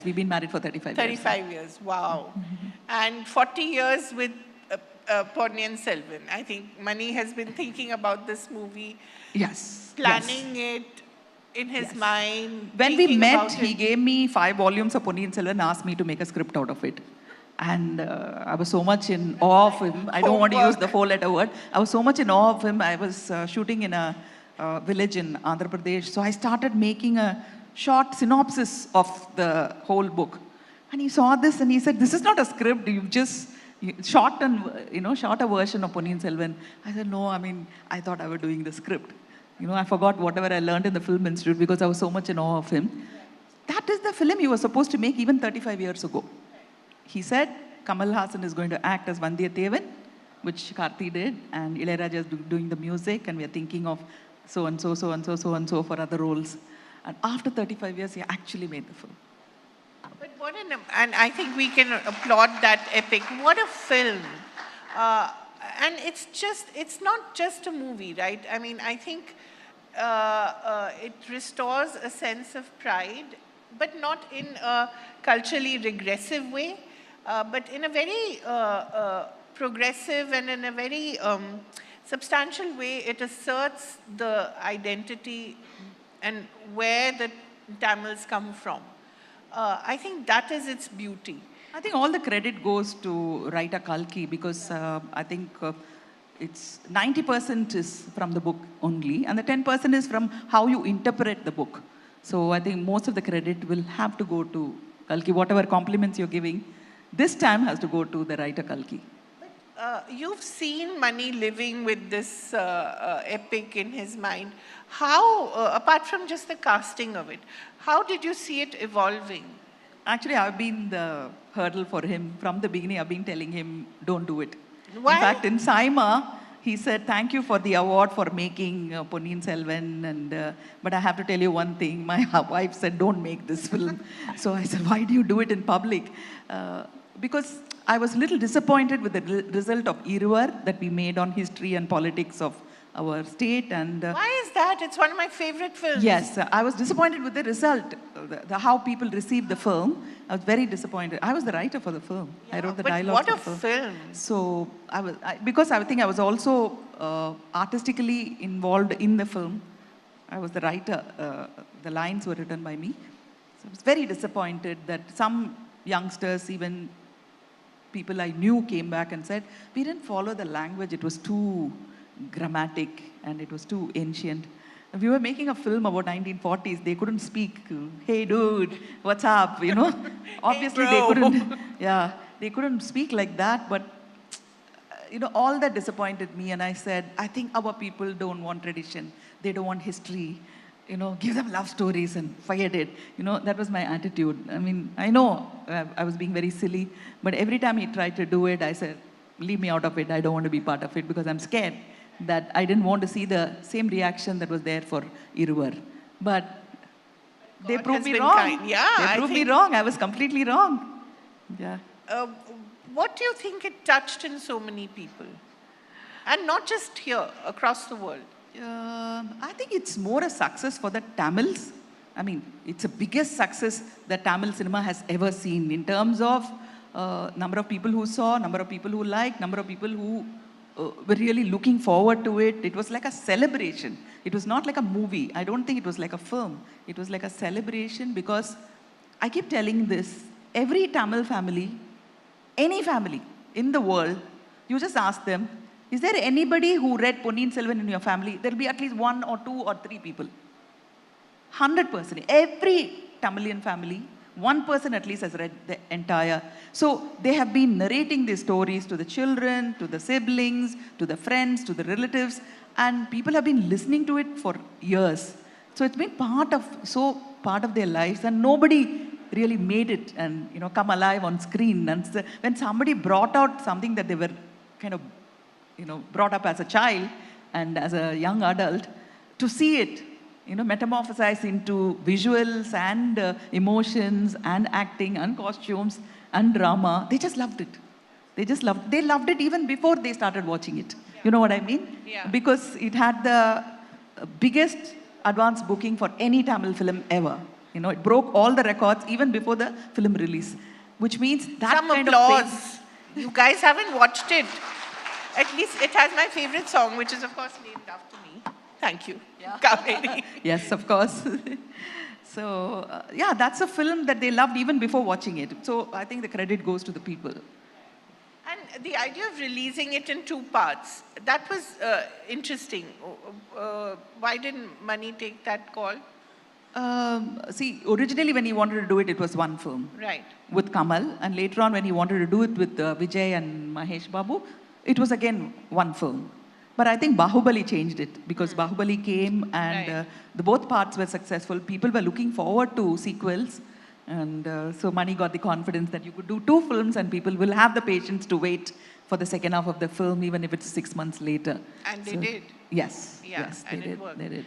We've been married for 35 years. 35 years, wow. And 40 years with Ponniyin Selvan. I think Mani has been thinking about this movie. Yes. Planning it in his mind. When we met, he gave me 5 volumes of Ponniyin Selvan and asked me to make a script out of it. And I was so much in awe of him. I don't want to use the 4-letter word. I was so much in awe of him. I was shooting in a village in Andhra Pradesh. So I started making a short synopsis of the whole book. And he saw this and he said, "This is not a script. You've just shot a version of Ponniyin Selvan." I said, "No, I mean, I thought I was doing the script." I forgot whatever I learned in the Film Institute because I was so much in awe of him. That is the film he was supposed to make even 35 years ago. He said Kamal Haasan is going to act as Vandiyathevan, which Karthi did, and Ilayaraja is doing the music, and we are thinking of so-and-so, so-and-so, so-and-so for other roles. And after 35 years, he actually made the film. But and I think we can applaud that epic. What a film. And it's not just a movie, right? I mean, I think it restores a sense of pride, but not in a culturally regressive way, but in a very progressive and in a very substantial way. It asserts the identity and where the Tamils come from. I think that is its beauty. I think all the credit goes to writer Kalki because I think it's 90% is from the book only, and the 10% is from how you interpret the book. So I think most of the credit will have to go to Kalki. Whatever compliments you're giving, this time has to go to the writer Kalki. You've seen Mani living with this epic in his mind. How, apart from just the casting of it, how did you see it evolving? Actually, I've been the hurdle for him. From the beginning, I've been telling him, don't do it. Why? In fact, in Saima, he said, "Thank you for the award for making Ponniyin Selvan. But I have to tell you one thing. My wife said, don't make this film." So I said, "Why do you do it in public?" Because I was a little disappointed with the result of Iruvar that we made on history and politics of our state. And why is that? It's one of my favorite films. Yes, I was disappointed with the result, how people received the film. I was very disappointed. I was the writer for the film. Yeah, I wrote the but dialogue. What a film! So because I think I was also artistically involved in the film. I was the writer. The lines were written by me. So I was very disappointed that some youngsters, even people I knew, came back and said, "We didn't follow the language. It was too grammatic and it was too ancient." We were making a film about 1940s. They couldn't speak, "Hey dude, what's up?" Obviously hey, they couldn't. Yeah, they couldn't speak like that. But all that disappointed me. And I said, I think our people don't want tradition. They don't want history. Give them love stories and forget it. That was my attitude. I mean, I know I was being very silly, but every time he tried to do it, I said, "Leave me out of it. I don't want to be part of it," because I'm scared that I didn't want to see the same reaction that was there for Iruvar. But they proved me wrong. Kind. Yeah, they proved me wrong. I was completely wrong. Yeah. What do you think it touched in so many people? And not just here, across the world. I think it's more a success for the Tamils. I mean, it's the biggest success that Tamil cinema has ever seen in terms of number of people who saw, number of people who liked, number of people who were really looking forward to it. It was like a celebration. It was not like a movie. I don't think it was like a film. It was like a celebration because I keep telling this, every Tamil family, any family in the world, you just ask them, is there anybody who read Ponniyin Selvan in your family? There will be at least 1 or 2 or 3 people. 100%. Every Tamilian family, one person at least has read the entire. So they have been narrating these stories to the children, to the siblings, to the friends, to the relatives, and people have been listening to it for years. So it's been part of their lives, and nobody really made it and come alive on screen. And when somebody brought out something that they were kind of brought up as a child and as a young adult, to see it metamorphosized into visuals and emotions and acting and costumes and drama. They just loved it. They loved it even before they started watching it. Yeah. You know what I mean? Yeah. Because it had the biggest advance booking for any Tamil film ever. You know, it broke all the records even before the film release, which means that Some kind applause. of fame. You guys haven't watched it. At least it has my favorite song, which is of course named after me. Thank you. Yeah. Kaveri. Yes, of course. So, yeah, that's a film that they loved even before watching it. So I think the credit goes to the people. And the idea of releasing it in 2 parts, that was interesting. Why didn't Mani take that call? See, originally when he wanted to do it, it was one film. Right. With Kamal, and later on when he wanted to do it with Vijay and Mahesh Babu, it was again one film. But I think Bahubali changed it because Bahubali came and Right. the both parts were successful. People were looking forward to sequels, and so Mani got the confidence that you could do 2 films and people will have the patience to wait for the second half of the film, even if it's 6 months later. And they So, did. Yes. Yeah, yes, and they it did. worked. They did.